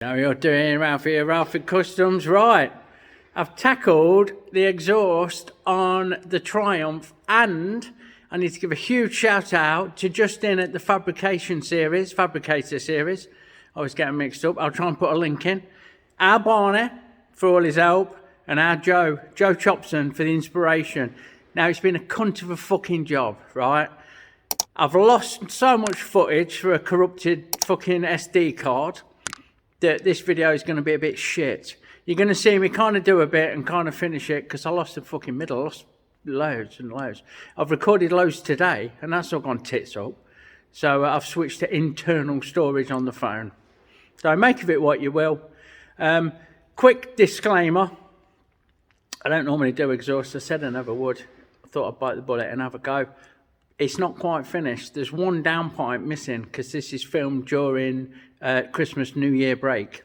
How you're doing, Ralfy? Ralfy Customs, right? I've tackled the exhaust on the Triumph, and I need to give a huge shout out to Justin at the fabricator series. I was getting mixed up. I'll try and put a link in. Our Barney for all his help, and our Joe Chopson for the inspiration. Now, it's been a cunt of a fucking job, right? I've lost so much footage for a corrupted fucking SD card that this video is going to be a bit shit. You're going to see me kind of do a bit and kind of finish it because I lost the fucking middle. I lost loads and loads. I've recorded loads today and that's all gone tits up. So I've switched to internal storage on the phone. So make of it what you will. Quick disclaimer. I don't normally do exhaust. I said I never would. I thought I'd bite the bullet and have a go. It's not quite finished. There's one downpipe missing because this is filmed during Christmas New Year break.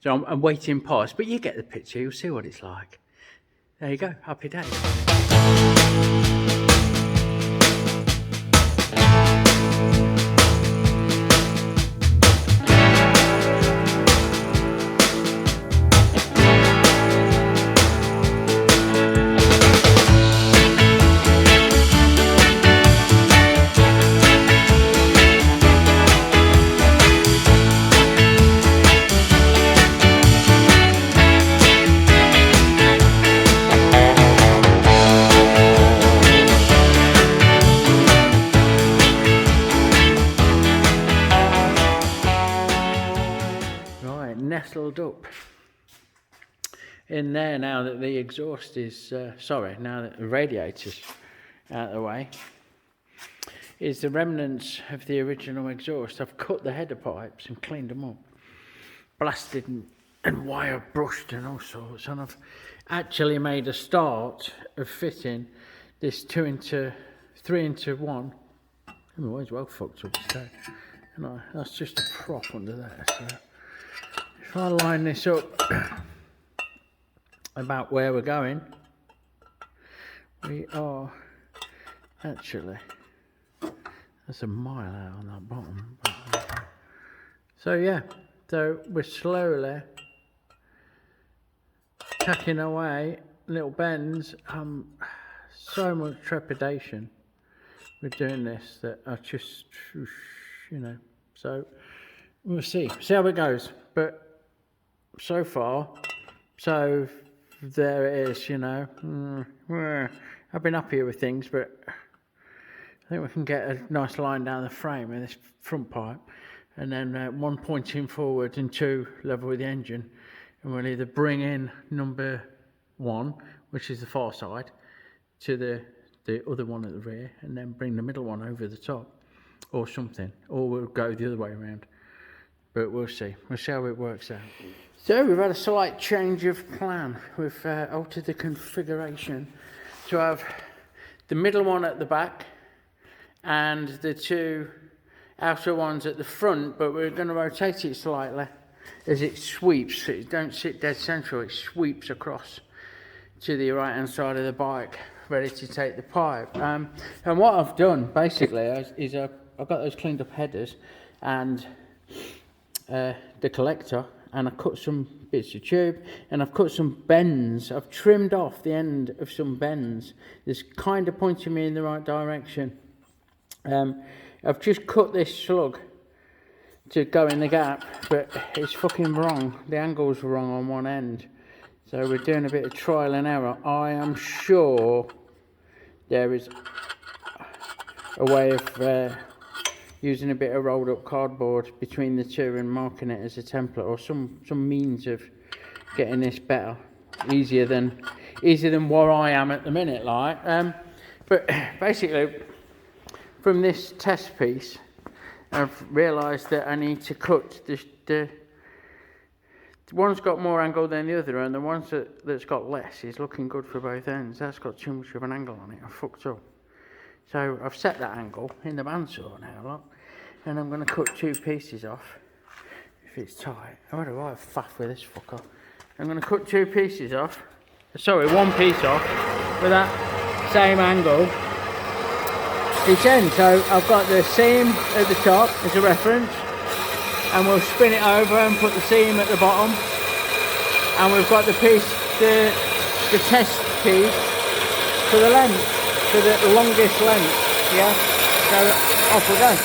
So I'm waiting past, but you get the picture. You'll see what it's like. There you go. Happy days. Nestled up in there now that the exhaust is now that the radiator's out of the way, is the remnants of the original exhaust. I've cut the header pipes and cleaned them up, blasted and wire brushed and all sorts, and I've actually made a start of fitting this 2 into 3 into 1. I'm always well fucked up today, and that's just a prop under there. So if I line this up about where we're going, we are actually, that's a mile out on that bottom. So yeah, so we're slowly tacking away little bends. So much trepidation with doing this that I just, so we'll see how it goes. But so far, so there it is, I've been happier with things, but I think we can get a nice line down the frame of this front pipe, and then 1 pointing forward and 2 level with the engine, and we'll either bring in number 1, which is the far side, to the other one at the rear, and then bring the middle one over the top, or something, or we'll go the other way around. But we'll see how it works out. So we've had a slight change of plan. We've altered the configuration to have the middle one at the back and the 2 outer ones at the front, but we're going to rotate it slightly as it sweeps. It don't sit dead central, it sweeps across to the right hand side of the bike, ready to take the pipe. And what I've done basically is I've got those cleaned up headers and the collector, and I cut some bits of tube, and I've cut some bends. I've trimmed off the end of some bends. It's kind of pointing me in the right direction. I've just cut this slug to go in the gap, but it's fucking wrong. The angle's wrong on one end. So we're doing a bit of trial and error. I am sure there is a way of using a bit of rolled up cardboard between the 2 and marking it as a template, or some means of getting this better, easier than where I am at the minute, like. But basically, from this test piece, I've realised that I need to cut the one's got more angle than the other, and the ones that's got less is looking good for both ends. That's got too much of an angle on it. I fucked up. So I've set that angle in the bandsaw now, look, and I'm going to cut 2 pieces off if it's tight. I've had a right faff with this fucker. I'm going to cut 2 pieces off, 1 piece off with that same angle each end. So I've got the seam at the top as a reference, and we'll spin it over and put the seam at the bottom. And we've got the piece, the test piece for the length, for the longest length. Yeah, so off we go.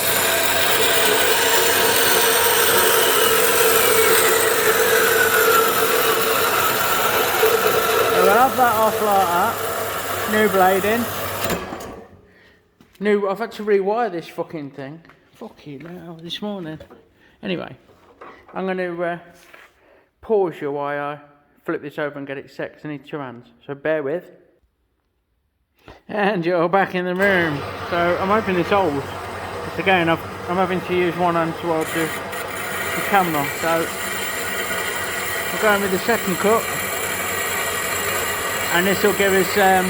So we'll have that off like that. New blade in. I've had to rewire this fucking thing. Fucking hell, this morning. Anyway, I'm going to pause you while I flip this over and get it set, 'cause I need 2 hands. So bear with. And you're back in the room. So I'm hoping this holds. But again, I'm having to use one hand to hold the camera. So we're going with the second cut. And this will give us a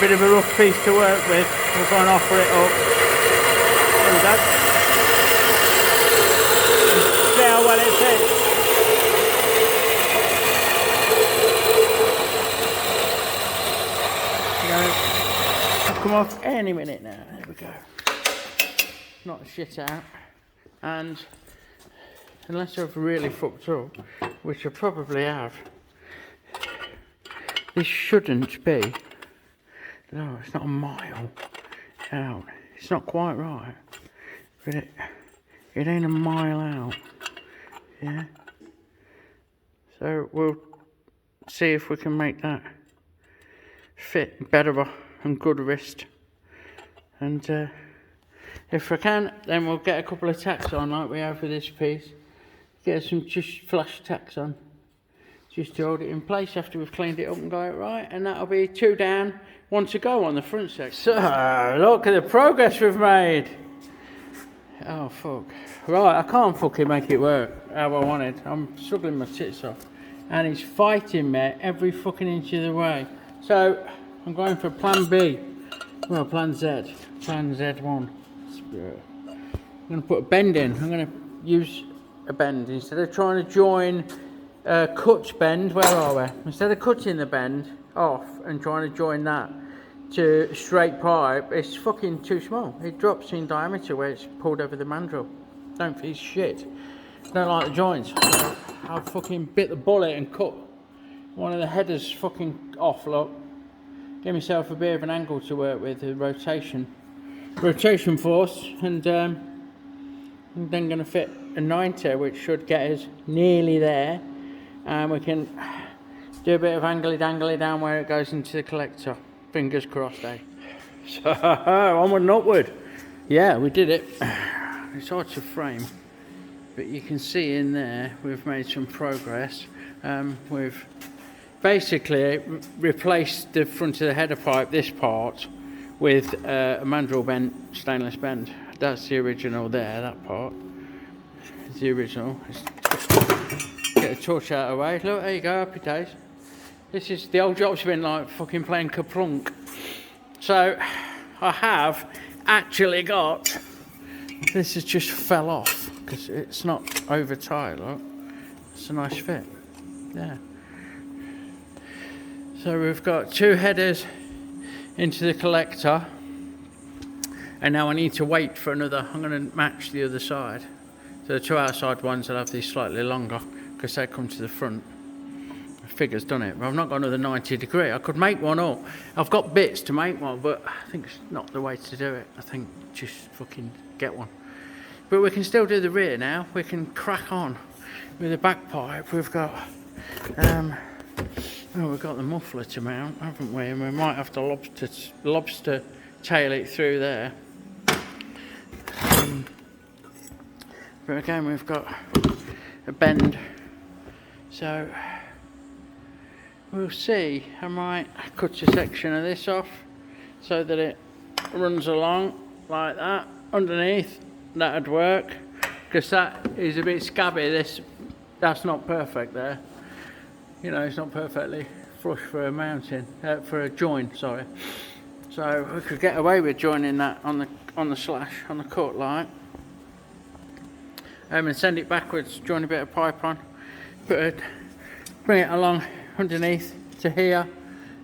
bit of a rough piece to work with. We'll go and offer it up. There we go. See how well it fits. It'll come off any minute now. There we go. Not a shit out. And unless I've really fucked up, which I probably have, this shouldn't be. No, it's not a mile out. It's not quite right, but it ain't a mile out. Yeah. So we'll see if we can make that fit better and good wrist. And if we can, then we'll get a couple of tacks on like we have with this piece. Get some just flush tacks on, just to hold it in place after we've cleaned it up and got it right. And that'll be 2 down, 1 to go on the front section. So look at the progress we've made. Oh fuck. Right, I can't fucking make it work how I wanted. I'm struggling my tits off. And he's fighting me every fucking inch of the way. So I'm going for plan B. Well, plan Z. Plan Z1. I'm going to put a bend in. I'm going to use a bend instead of trying to join a cut bend. Where are we? Instead of cutting the bend off and trying to join that to a straight pipe, it's fucking too small. It drops in diameter where it's pulled over the mandrel. Don't feel shit. Don't like the joints. So I fucking bit the bullet and cut one of the headers fucking off. Look, give myself a bit of an angle to work with, the rotation force, and I'm then going to fit a 90, which should get us nearly there, and we can do a bit of angly dangly down where it goes into the collector. Fingers crossed, eh? So onward and upward. Yeah, we did it. It's hard to frame, but you can see in there we've made some progress. We've basically replaced the front of the header pipe, this part, with a mandrel bent stainless bend. That's the original there, that part. It's the original. Get a torch out of the way. Look, there you go, happy days. This is, the old job's been like fucking playing Kaplunk. So, I have actually got, this has just fell off, because it's not over tight, look. It's a nice fit, yeah. So we've got 2 headers into the collector, and now I need to wait for another. I'm going to match the other side. So the 2 outside ones will have these slightly longer, because they come to the front. Figure's done it, but I've not got another 90 degree. I could make one up. I've got bits to make one, but I think it's not the way to do it. I think just fucking get one. But we can still do the rear now. We can crack on with the back pipe. We've got well, we've got the muffler to mount, haven't we? And we might have to lobster tail it through there. But again, we've got a bend. So we'll see. I might cut a section of this off so that it runs along like that underneath. That'd work, because that is a bit scabby. That's not perfect there. You know, it's not perfectly flush for a mounting, for a join. Sorry. So we could get away with joining that on the slash, on the cut line, and send it backwards. Join a bit of pipe on, bring it along underneath to here,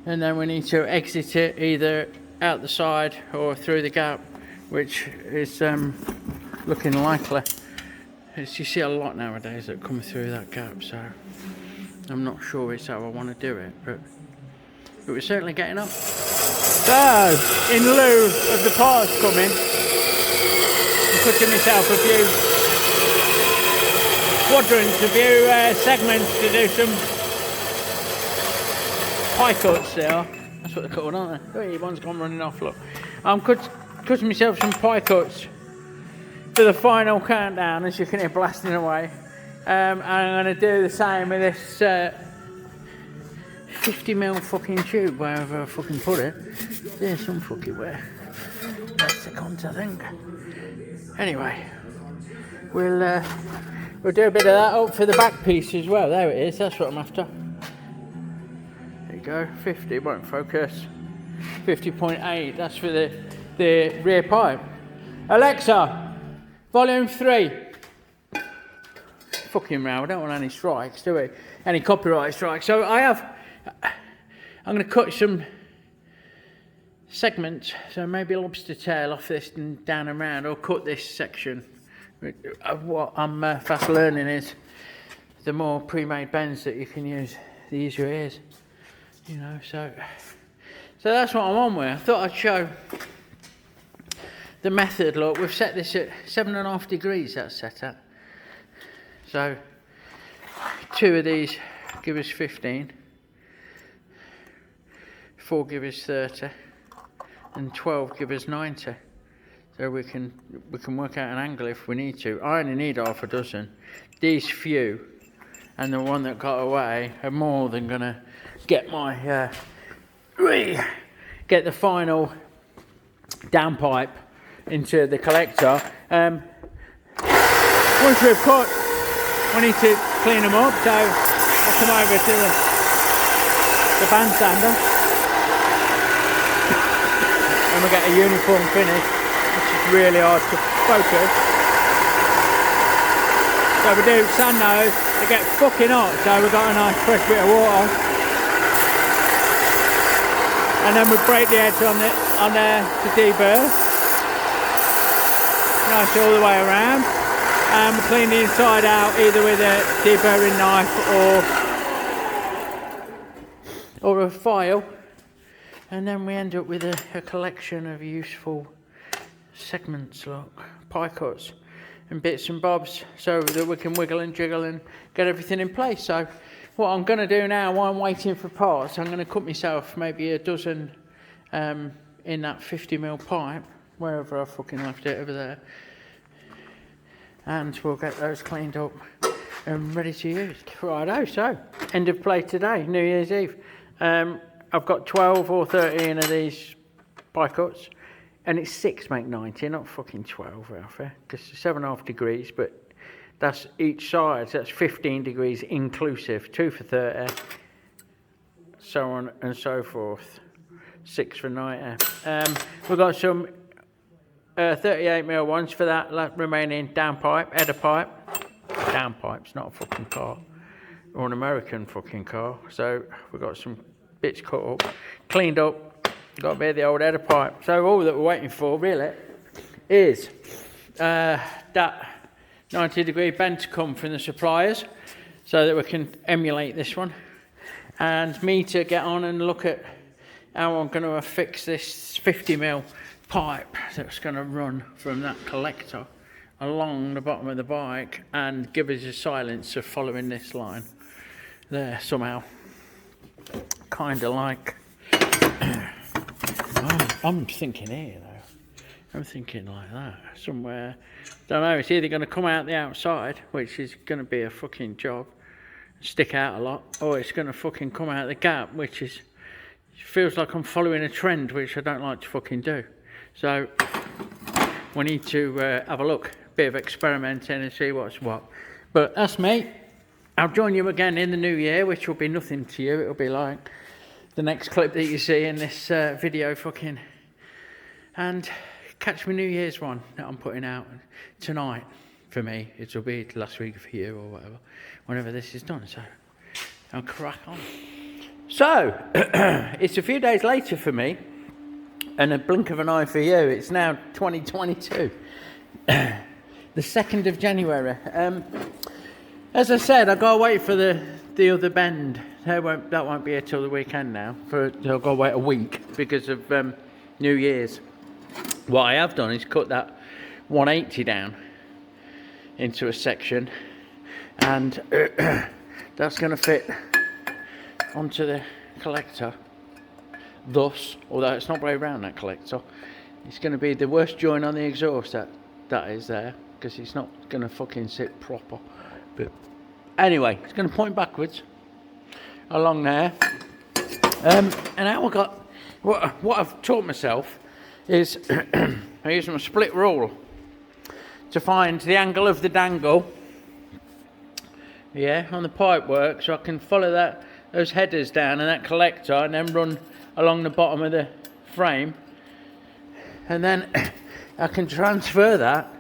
and then we need to exit it either out the side or through the gap, which is looking likely. You see a lot nowadays that come through that gap, so I'm not sure it's how I want to do it, but we're certainly getting up. So, in lieu of the parts coming, I'm cutting myself a few quadrants, a few segments to do some pie cuts there. That's what they're called, aren't they? Oh, one's gone running off, look. I'm cutting myself some pie cuts for the final countdown, as you can hear blasting away. I'm going to do the same with this 50mm fucking tube, wherever I fucking put it. There's some fucking where. That's the cunt, I think. Anyway, we'll do a bit of that up for the back piece as well. There it is, that's what I'm after. There you go, 50, won't focus. 50.8, that's for the rear pipe. Alexa, volume 3. Fucking row, I don't want any strikes, do we? Any copyright strikes. So I'm going to cut some segments, so maybe a lobster tail off this and down and round, or cut this section. What I'm fast learning is the more pre-made bends that you can use, the easier it is. You know, so that's what I'm on with. I thought I'd show the method. Look, we've set this at 7.5 degrees, that's set at. So 2 of these give us 15, 4 give us 30, and 12 give us 90. So we can work out an angle if we need to. I only need half a dozen. These few and the one that got away are more than gonna get my get the final downpipe into the collector. Once we've cut, we need to clean them up, so I'll come over to the band sander and we get a uniform finish, which is really hard to focus. So we do sand those, they get fucking hot, so we've got a nice fresh bit of water. And then we break the edge on there to deburr. Nice all the way around. And we clean the inside out either with a deburring knife or a file. And then we end up with a collection of useful segments, look, pie cuts and bits and bobs, so that we can wiggle and jiggle and get everything in place. So what I'm going to do now while I'm waiting for parts, I'm going to cut myself maybe a dozen in that 50mm pipe, wherever I fucking left it, over there. And we'll get those cleaned up and ready to use. Righto, so end of play today, New Year's Eve. I've got 12 or 13 of these pie cuts, and it's 6 make 90, not fucking 12, Ralfy, because it's 7.5 degrees, but that's each side, so that's 15 degrees inclusive, 2 for 30, so on and so forth, 6 for 90. We've got some 38mm ones for that remaining downpipe, header pipe. Downpipe's not a fucking car, or an American fucking car. So we've got some bits cut up, cleaned up, got a bit of the old header pipe. So all that we're waiting for really is that 90-degree bend to come from the suppliers, so that we can emulate this one, and me to get on and look at how I'm going to affix this 50mm pipe that's going to run from that collector along the bottom of the bike and give us a silencer following this line there somehow, kind of like I'm thinking here though, I'm thinking like that somewhere, don't know, it's either going to come out the outside, which is going to be a fucking job, stick out a lot, or it's going to fucking come out the gap, which is, feels like I'm following a trend, which I don't like to fucking do. So we need to have a look, bit of experimenting and see what's what. But that's me. I'll join you again in the new year, which will be nothing to you. It'll be like the next clip that you see in this video fucking. And catch my New Year's one that I'm putting out tonight for me. It'll be last week for you or whatever, whenever this is done. So I'll crack on. So it's a few days later for me, and a blink of an eye for you. It's now 2022. the 2nd of January. As I said, I've got to wait for the other bend. That won't be here till the weekend now. I've got to wait a week because of New Year's. What I have done is cut that 180 down into a section, and that's going to fit onto the collector. Thus, although it's not very round, that collector, it's going to be the worst joint on the exhaust that is there, because it's not going to fucking sit proper. But anyway, it's going to point backwards along there. And now I've got what I've taught myself is I use my split rule to find the angle of the dangle, on the pipe work, so I can follow those headers down and that collector, and then run along the bottom of the frame, and then I can transfer that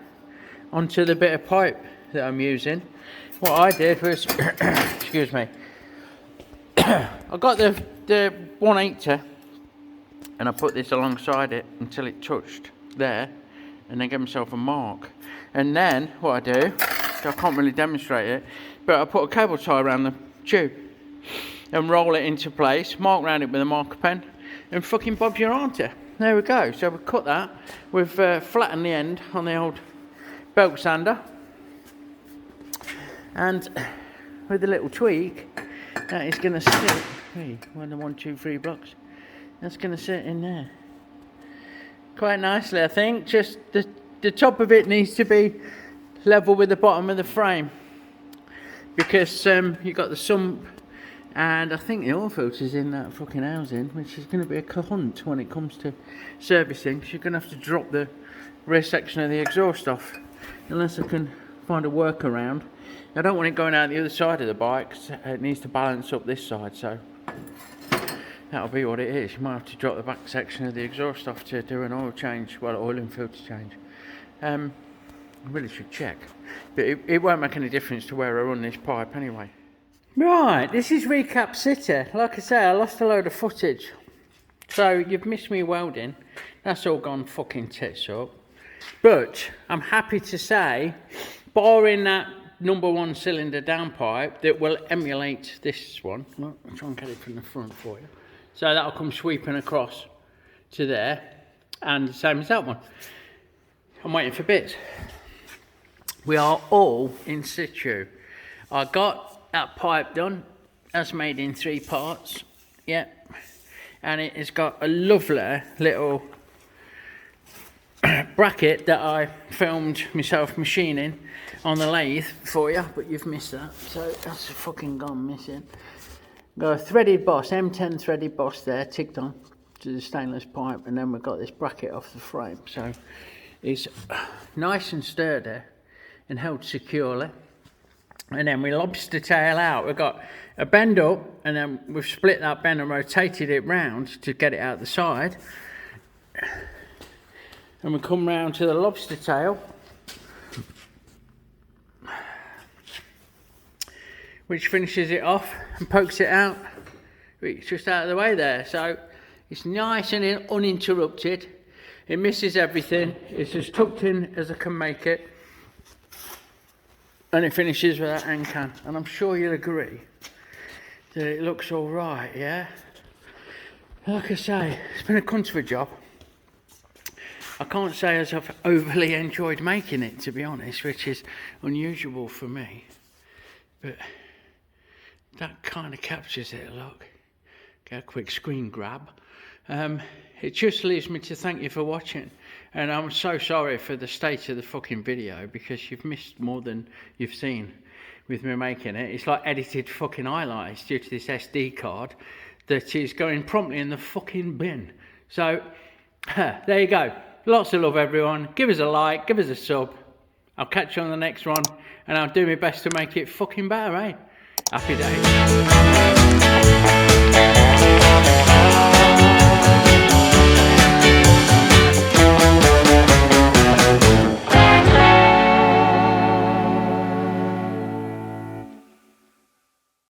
onto the bit of pipe that I'm using. What I did was excuse me, I got the 180 and I put this alongside it until it touched there, and then give myself a mark. And then what I do, I can't really demonstrate it, but I put a cable tie around the tube and roll it into place, mark around it with a marker pen, and fucking Bob's your auntie. There we go. So we cut that, we've flattened the end on the old belt sander, and with a little tweak, that is going to sit, 1, 2, 3 blocks, that's going to sit in there quite nicely, I think. Just the top of it needs to be level with the bottom of the frame, because you've got the sump, and I think the oil filter's in that fucking housing, which is going to be a cunt when it comes to servicing, because you're going to have to drop the rear section of the exhaust off, unless I can find a workaround. I don't want it going out the other side of the bike, because it needs to balance up this side, so that'll be what it is. You might have to drop the back section of the exhaust off to do an oil change, oil and filter change. I really should check, but it won't make any difference to where I run this pipe anyway. Right, this is Recap City. Like I say, I lost a load of footage, so you've missed me welding. That's all gone fucking tits up. But I'm happy to say, barring that number 1 cylinder downpipe that will emulate this one, I'll try and get it from the front for you. So that'll come sweeping across to there, and the same as that one. I'm waiting for bits. We are all in situ. I got that pipe done. That's made in 3 parts. Yep. And it has got a lovely little bracket that I filmed myself machining on the lathe for you, but you've missed that. So that's fucking gone missing. Got a threaded boss, M10 threaded boss there, ticked on to the stainless pipe, and then we've got this bracket off the frame. So it's nice and sturdy and held securely. And then we lobster tail out. We've got a bend up, and then we've split that bend and rotated it round to get it out the side. And we come round to the lobster tail, which finishes it off and pokes it out. It's just out of the way there. So it's nice and uninterrupted. It misses everything. It's as tucked in as I can make it. And it finishes with that end can. And I'm sure you'll agree that it looks all right, yeah? Like I say, it's been a cunt of a job. I can't say as I've overly enjoyed making it, to be honest, which is unusual for me. But that kind of captures it, look. Get a quick screen grab. It just leaves me to thank you for watching. And I'm so sorry for the state of the fucking video, because you've missed more than you've seen with me making it. It's like edited fucking highlights due to this SD card that is going promptly in the fucking bin. So, there you go. Lots of love, everyone. Give us a like, give us a sub. I'll catch you on the next one, and I'll do my best to make it fucking better, eh? Happy days.